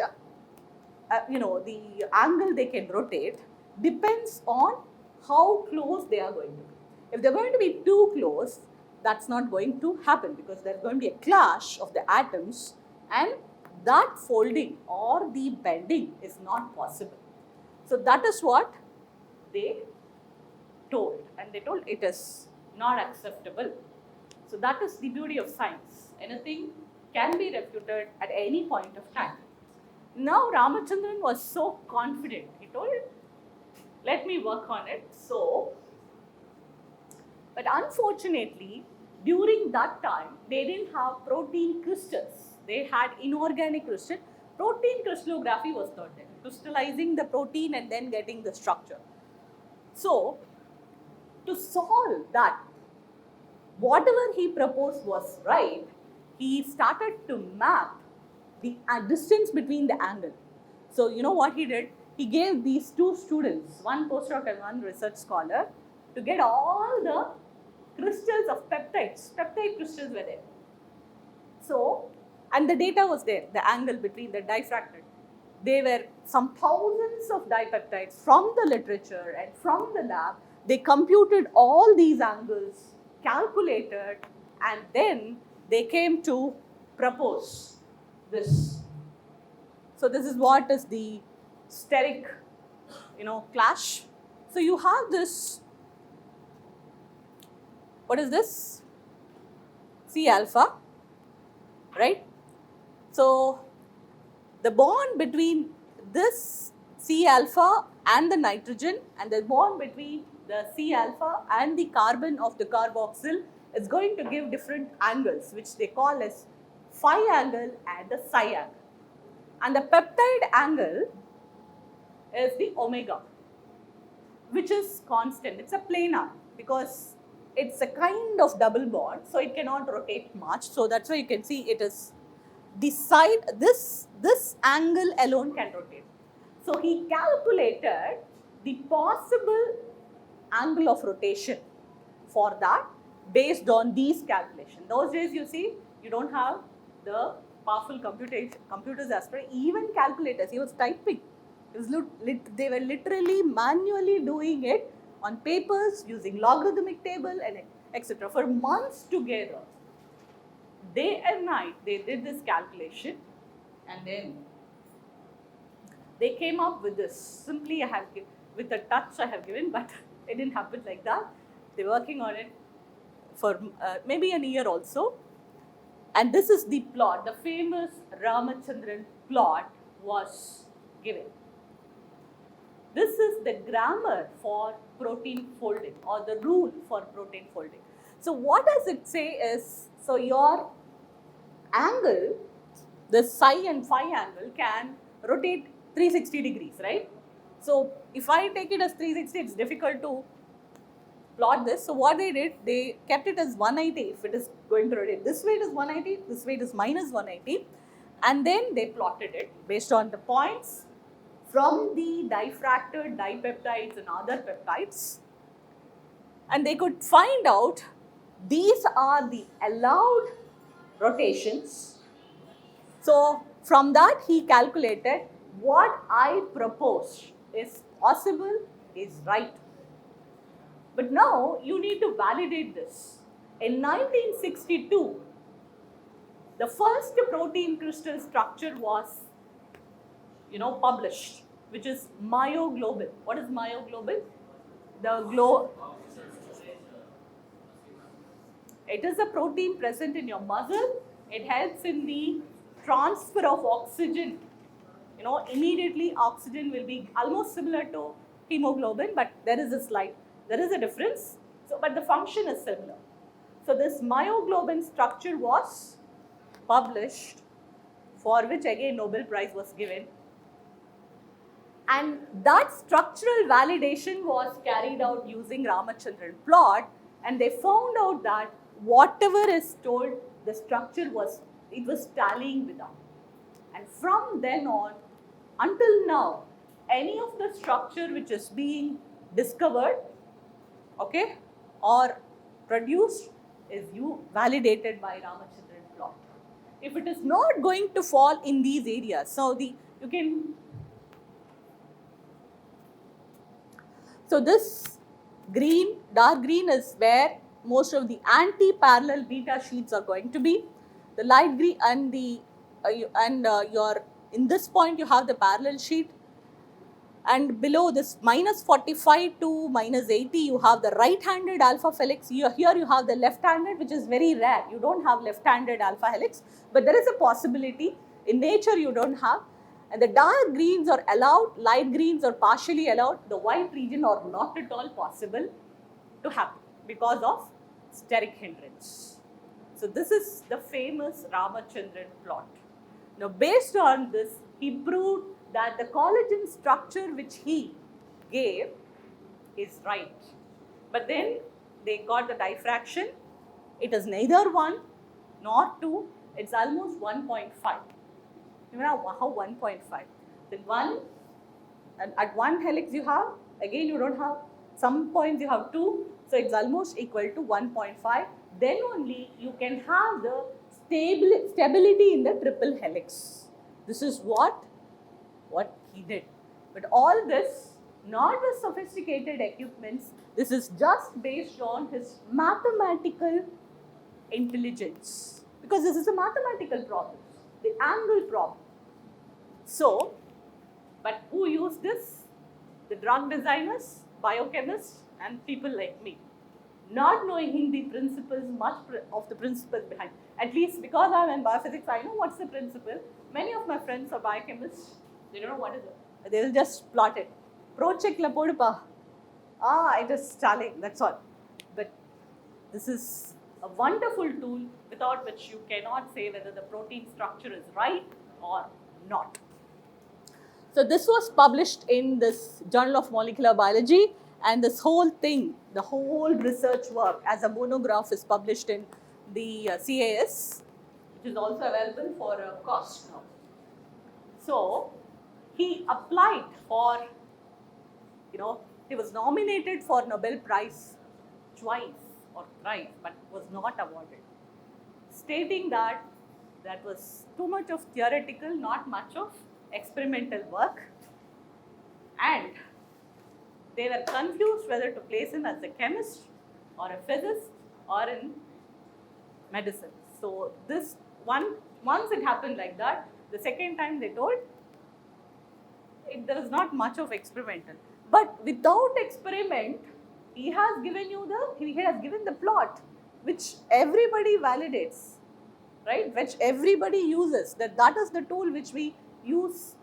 the angle they can rotate depends on how close they are going to be. If they're going to be too close, that's not going to happen because there's going to be a clash of the atoms, and that folding or the bending is not possible. So that is what they told, and they told it is not acceptable. So that is the beauty of science. Anything can be refuted at any point of time. Now Ramachandran was so confident. He told, let me work on it. So, but unfortunately, during that time, they didn't have protein crystals. They had inorganic crystal. Protein crystallography was not there. Crystallizing the protein and then getting the structure. So, to solve that, whatever he proposed was right, he started to map the distance between the angle. So, you know what he did? He gave these 2 students, one postdoc and one research scholar, to get all the crystals of peptides. Peptide crystals were there. So, and the data was there, the angle between the diffracted. There were some thousands of dipeptides from the literature and from the lab. They computed all these angles, calculated, and then they came to propose this. So this is what is the steric, clash. So you have this, what is this? C alpha, right? So the bond between this C alpha and the nitrogen, and the bond between the C alpha and the carbon of the carboxyl is going to give different angles, which they call as phi angle and the psi angle. And the peptide angle is the omega, which is constant. It's a planar because it's a kind of double bond, so it cannot rotate much. So that's why you can see it is the side, this angle alone can rotate. So he calculated the possible angle of rotation for that based on these calculations. Those days you see, you don't have the powerful computers as well, even calculators. He was typing. They were literally manually doing it on papers using logarithmic table and etc. For months together. Day and night they did this calculation, and then they came up with this. Simply I have with a touch I have given, but it didn't happen like that. They're working on it for maybe a year also. And this is the plot. The famous Ramachandran plot was given. This is the grammar for protein folding, or the rule for protein folding. So what does it say is, so your angle, the psi and phi angle, can rotate 360 degrees, right? So if I take it as 360, it's difficult to plot this. So what they did, they kept it as 180. If it is going to rotate this way, it is 180, this way it is minus 180, and then they plotted it based on the points from the diffracted dipeptides and other peptides, and they could find out these are the allowed rotations. So from that he calculated what I proposed is possible, is right. But now you need to validate this. In 1962, the first protein crystal structure was, published. which is myoglobin. What is myoglobin? The glow. It is a protein present in your muscle. It helps in the transfer of oxygen. You know, immediately oxygen will be almost similar to hemoglobin, but there is a difference. So, but the function is similar. So, this myoglobin structure was published, for which again Nobel Prize was given. And that structural validation was carried out using Ramachandran plot, and they found out that whatever is told, the structure was tallying with that. And from then on, until now, any of the structure which is being discovered, okay, or produced is validated by Ramachandran plot. If it is not going to fall in these areas, so this green, dark green is where most of the anti-parallel beta sheets are going to be. The light green and in this point you have the parallel sheet, and below this minus 45 to minus 80 you have the right-handed alpha helix. Here you have the left-handed, which is very rare. You don't have left-handed alpha helix, but there is a possibility. In nature you don't have. And the dark greens are allowed, light greens are partially allowed, the white region are not at all possible to happen because of steric hindrance. So this is the famous Ramachandran plot. Now based on this, he proved that the collagen structure which he gave is right. But then they got the diffraction. It is neither 1 nor 2, it's almost 1.5. You know how 1.5? Then 1, and at 1 helix you have, again you don't have, some points you have 2, so it's almost equal to 1.5. Then only you can have the stability in the triple helix. This is what he did. But all this, not with sophisticated equipments, this is just based on his mathematical intelligence. Because this is a mathematical problem, the angle problem. So, but who used this? The drug designers, biochemists, and people like me. Not knowing the principles, much of the principles behind. At least because I am in biophysics, I know what's the principle. Many of my friends are biochemists, they don't know what is it. They will just plot it. Project la podupa. It is stalling, that's all. But this is a wonderful tool without which you cannot say whether the protein structure is right or not. So this was published in this Journal of Molecular Biology, and this whole thing, the whole research work as a monograph is published in the CAS, which is also available for a cost now. So he applied for, he was nominated for Nobel Prize twice or thrice, but was not awarded, stating that that was too much of theoretical, not much of experimental work, and they were confused whether to place him as a chemist or a physicist or in medicine. So this once it happened like that, the second time they told there is not much of experimental. But without experiment, he has given the plot which everybody validates, right? Which everybody uses. That is the tool which we use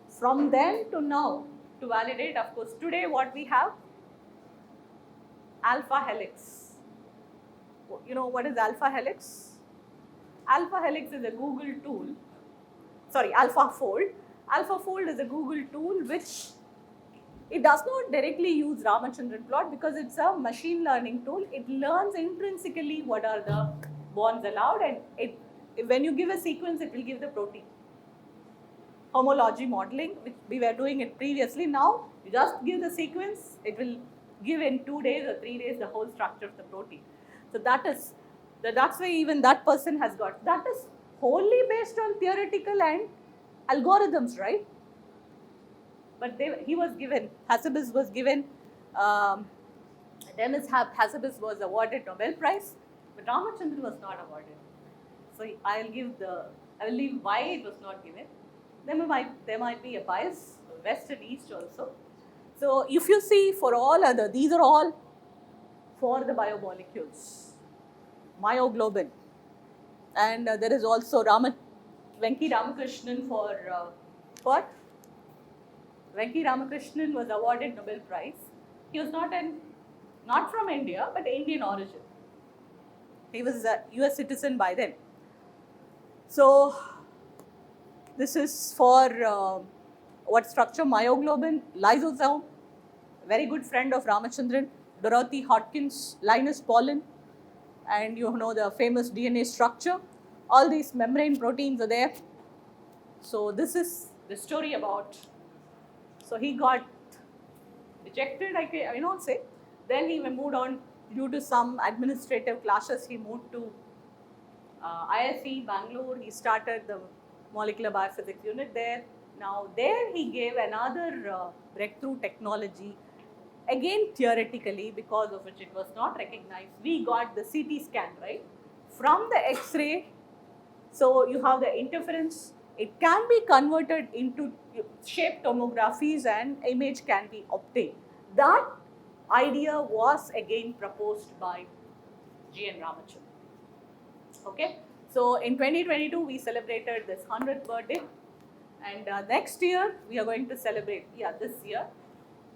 from then to now to validate. Of course, today what we have? Alpha helix. You know what is alpha helix? Alpha helix is a Google tool. Sorry, AlphaFold. AlphaFold is a Google tool which it does not directly use Ramachandran plot because it's a machine learning tool. It learns intrinsically what are the bonds allowed, and when you give a sequence, it will give the protein. Homology modeling, which we were doing it previously. Now you just give the sequence, it will give in 2 days or 3 days the whole structure of the protein. So that's why even that person has got. That is wholly based on theoretical and algorithms, right? But he was given, Hassabis was given, Demis Hassabis was awarded Nobel Prize, but Ramachandran was not awarded. So I will leave why it was not given. There might be a bias, west and east also. So if you see for all other, these are all for the biomolecules, myoglobin. And there is also Venki Ramakrishnan for Venki Ramakrishnan was awarded Nobel Prize. He was not from India, but Indian origin. He was a US citizen by then. So this is for what structure? Myoglobin, lysosome, very good friend of Ramachandran, Dorothy Hodgkins, Linus Pauling, and you know the famous DNA structure. All these membrane proteins are there. So this is the story about, so he got rejected, I will not say. Then he moved on due to some administrative clashes. He moved to ISE Bangalore. He started the molecular biophysics unit there. Now there he gave another breakthrough technology, again theoretically, because of which it was not recognized. We got the CT scan, right? From the X-ray, so you have the interference. It can be converted into shape tomographies and image can be obtained. That idea was again proposed by G.N. Ramachandran. Okay, so in 2022 we celebrated this 100th birthday, and next year we are going to celebrate, this year,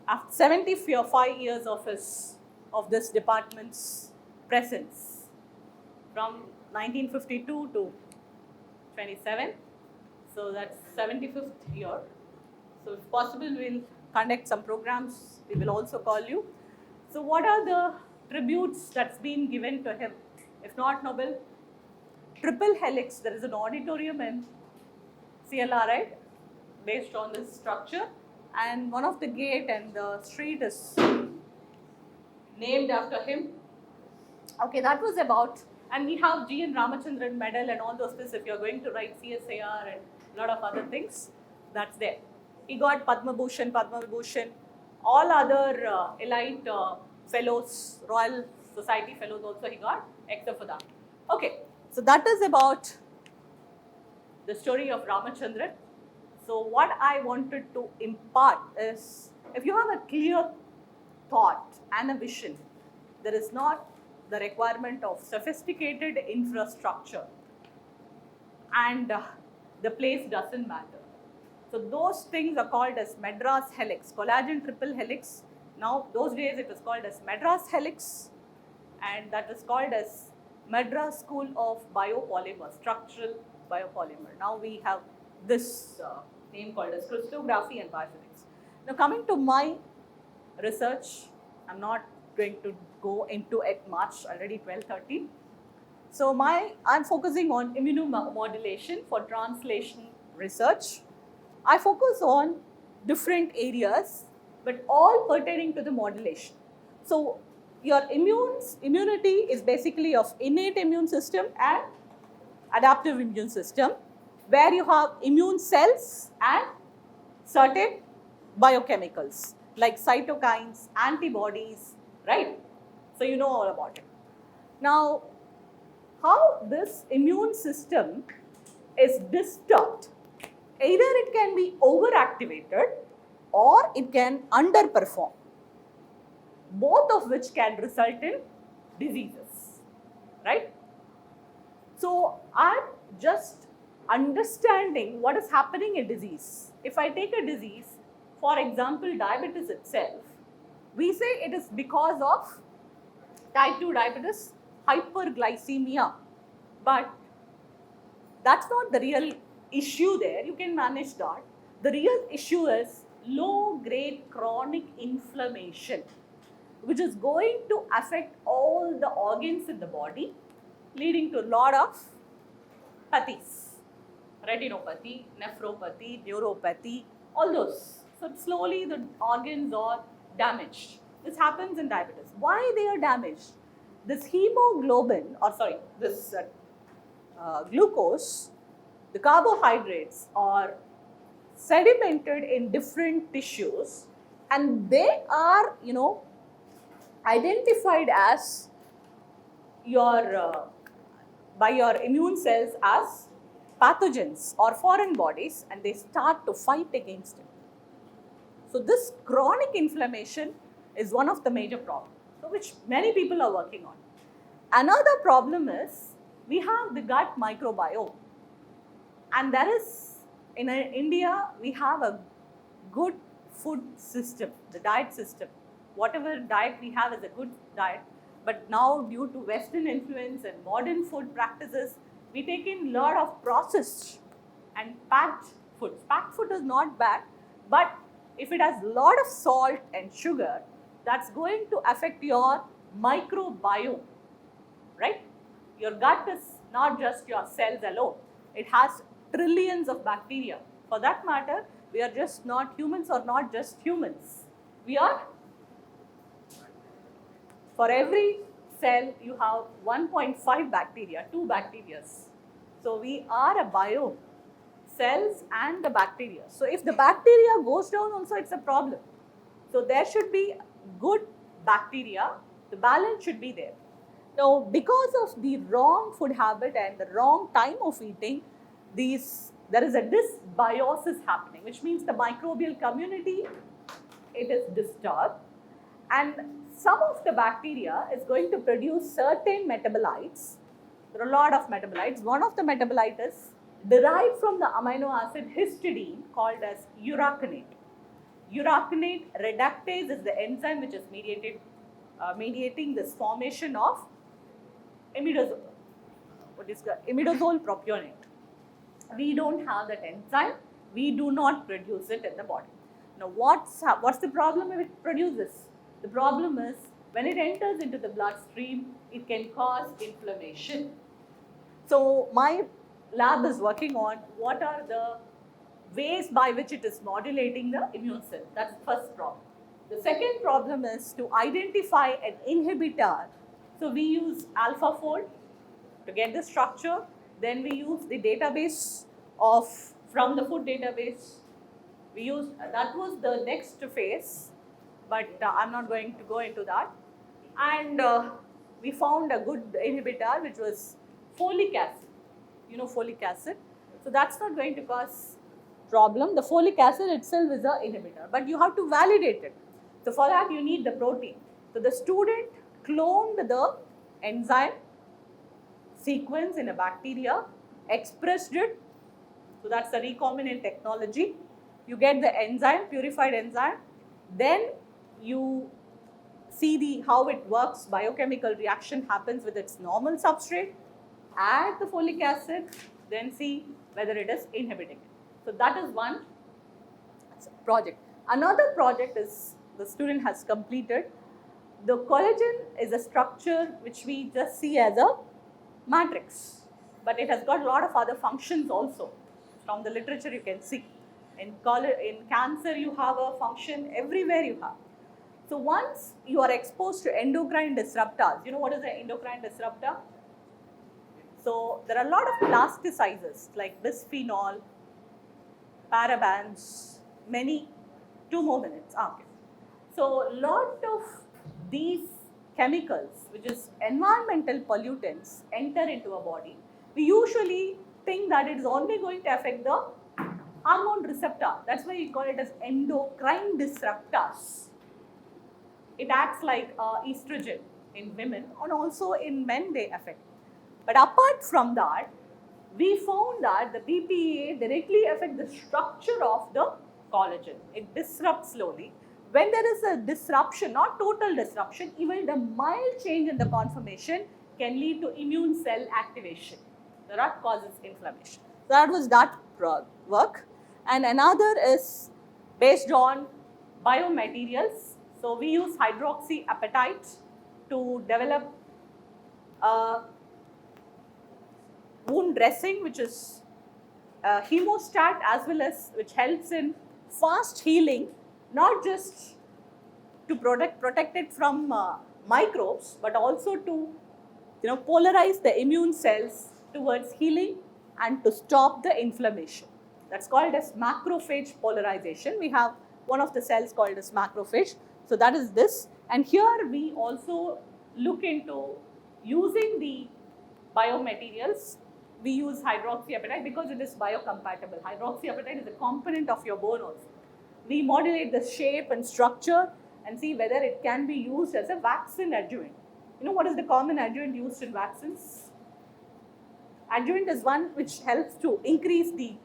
after 75 years of this department's presence, from 1952 to 27. So that's 75th year. So if possible, we'll conduct some programs. We will also call you. So what are the tributes that's been given to him? If not Nobel, triple helix. There is an auditorium in CLR, right, based on this structure. And one of the gate and the street is named after him. Okay, that was about, and we have G.N. Ramachandran medal and all those things. If you're going to write CSIR and a lot of other things, that's there. He got Padma Bhushan, all other elite fellows, Royal Society fellows also he got, except for that. Okay, so that is about the story of Ramachandran. So what I wanted to impart is, if you have a clear thought and a vision, there is not the requirement of sophisticated infrastructure, and the place doesn't matter. So those things are called as Madras helix, collagen triple helix. Now those days it was called as Madras helix, and that is called as Madras School of Biopolymer, Structural Biopolymer. Now we have this name called as crystallography and biophysics. Now coming to my research, I'm not going to go into it much, already 12:30. So I'm focusing on immunomodulation for translation research. I focus on different areas, but all pertaining to the modulation. So your immunity is basically of innate immune system and adaptive immune system, where you have immune cells and certain biochemicals like cytokines, antibodies, right? So you know all about it. Now, how this immune system is disturbed, either it can be overactivated or it can underperform, both of which can result in diseases, right? So I'm just understanding what is happening in disease. If I take a disease, for example, diabetes itself, we say it is because of type 2 diabetes, hyperglycemia, but that's not the real issue there. You can manage that. The real issue is low-grade chronic inflammation, which is going to affect all the organs in the body, leading to a lot of pathies, retinopathy, nephropathy, neuropathy, all those. So slowly the organs are damaged. This happens in diabetes. Why they are damaged? This hemoglobin, glucose, the carbohydrates are sedimented in different tissues, and they are, identified as by your immune cells as pathogens or foreign bodies, and they start to fight against it. So this chronic inflammation is one of the major problems, so which many people are working on. Another problem is we have the gut microbiome, and there is in India we have a good food system, the diet system. Whatever diet we have is a good diet, but now due to Western influence and modern food practices, we take in a lot of processed and packed foods. Packed food is not bad, but if it has a lot of salt and sugar, that's going to affect your microbiome, right? Your gut is not just your cells alone. It has trillions of bacteria. For that matter, we are just not humans or not just humans. We are, for every cell you have 1.5 bacteria, 2 bacteria. So we are a biome, cells and the bacteria. So if the bacteria goes down also, it's a problem. So there should be good bacteria, the balance should be there. Now because of the wrong food habit and the wrong time of eating, there is a dysbiosis happening, which means the microbial community, it is disturbed, and some of the bacteria is going to produce certain metabolites. There are a lot of metabolites. One of the metabolites is derived from the amino acid histidine called as uracanate. Uracanate reductase is the enzyme which is mediating this formation of imidazole. What is the imidazole propionate? We don't have that enzyme. We do not produce it in the body. Now, what's the problem if it produces? The problem is when it enters into the bloodstream, it can cause inflammation. So my lab is working on what are the ways by which it is modulating the immune cell. That's the first problem. The second problem is to identify an inhibitor. So we use AlphaFold to get the structure. Then we use the database from the food database. That was the next phase, but I'm not going to go into that. And we found a good inhibitor, which was folic acid. You know folic acid. So that's not going to cause problem. The folic acid itself is an inhibitor, but you have to validate it. So for that you need the protein. So the student cloned the enzyme sequence in a bacteria, expressed it. So that's the recombinant technology. You get the enzyme, purified enzyme, then you see how it works, biochemical reaction happens with its normal substrate, add the folic acid, then see whether it is inhibiting it. So that is one project. Another project is the student has completed. The collagen is a structure which we just see as a matrix, but it has got a lot of other functions also. From the literature you can see. In cancer you have a function, everywhere you have. So once you are exposed to endocrine disruptors, you know what is an endocrine disruptor? So there are a lot of plasticizers like bisphenol, parabens, many, 2 more minutes. Okay. So a lot of these chemicals, which is environmental pollutants, enter into our body. We usually think that it is only going to affect the hormone receptor. That's why we call it as endocrine disruptors. It acts like estrogen in women, and also in men they affect. But apart from that, we found that the BPA directly affects the structure of the collagen. It disrupts slowly. When there is a disruption, not total disruption, even the mild change in the conformation can lead to immune cell activation. That causes inflammation. So that was that work. And another is based on biomaterials. So we use hydroxyapatite to develop wound dressing, which is hemostat, as well as which helps in fast healing, not just to protect it from microbes, but also to polarize the immune cells towards healing and to stop the inflammation. That's called as macrophage polarization. We have one of the cells called as macrophage. So that is this. And here we also look into using the biomaterials. We use hydroxyapatite because it is biocompatible. Hydroxyapatite is a component of your bone also. we modulate the shape and structure and see whether it can be used as a vaccine adjuvant. You know what is the common adjuvant used in vaccines? Adjuvant is one which helps to increase the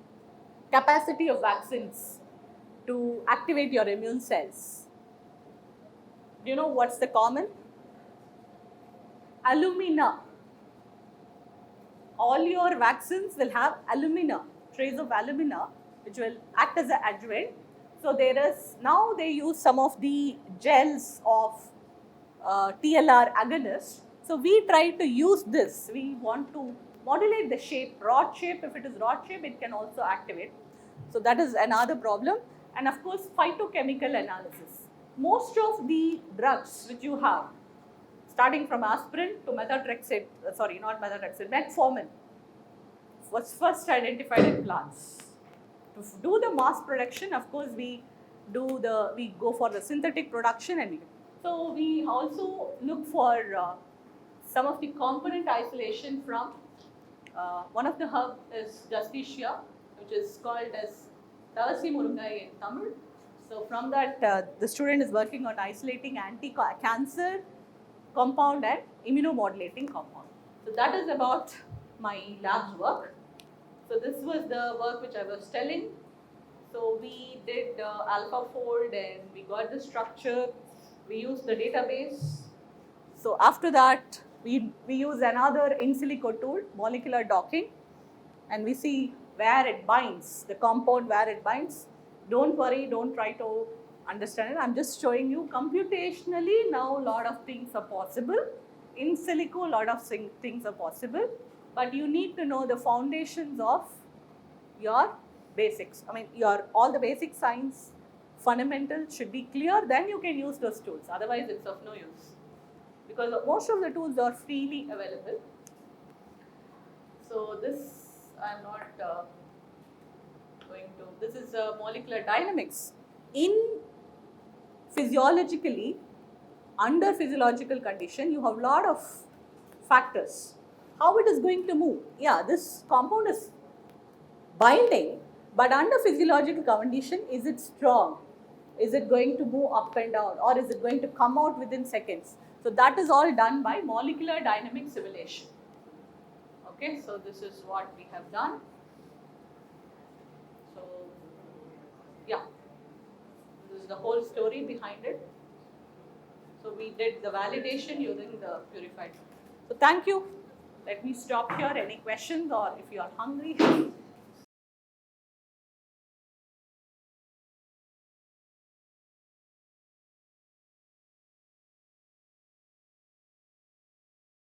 capacity of vaccines to activate your immune cells. Do you know what's the common? Alumina. All your vaccines will have alumina, trace of alumina, which will act as an adjuvant. So now they use some of the gels of TLR agonists. So we try to use this. We want to modulate the shape, rod shape. If it is rod shape, it can also activate. So that is another problem. And of course, phytochemical analysis. Most of the drugs which you have, starting from aspirin to methotrexate, metformin, was first identified in plants. To do the mass production, of course, we go for the synthetic production, so we also look for some of the component isolation from one of the herb is Justicia, which is called as Tavasi Murungai in Tamil. So from that, the student is working on isolating anti-cancer compound and immunomodulating compound. So that is about my lab's work. So this was the work which I was telling. So we did AlphaFold and we got the structure. We used the database. So after that, we use another in silico tool, molecular docking, and we see where it binds, the compound where it binds. Don't worry, don't try to understand it. I'm just showing you computationally now a lot of things are possible. In silico, a lot of things are possible. But you need to know the foundations of your basics. I mean, all the basic science fundamentals should be clear, then you can use those tools. Otherwise, it's of no use. Because most of the tools are freely available. So this, I'm not this is molecular dynamics. Physiologically, under physiological condition, you have a lot of factors. How it is going to move? Yeah, this compound is binding, but under physiological condition, is it strong? Is it going to move up and down, or is it going to come out within seconds? So that is all done by molecular dynamic simulation. Okay, so this is what we have done. So yeah, this is the whole story behind it. So we did the validation using the purified. So thank you. Let me stop here. Any questions, or if you are hungry?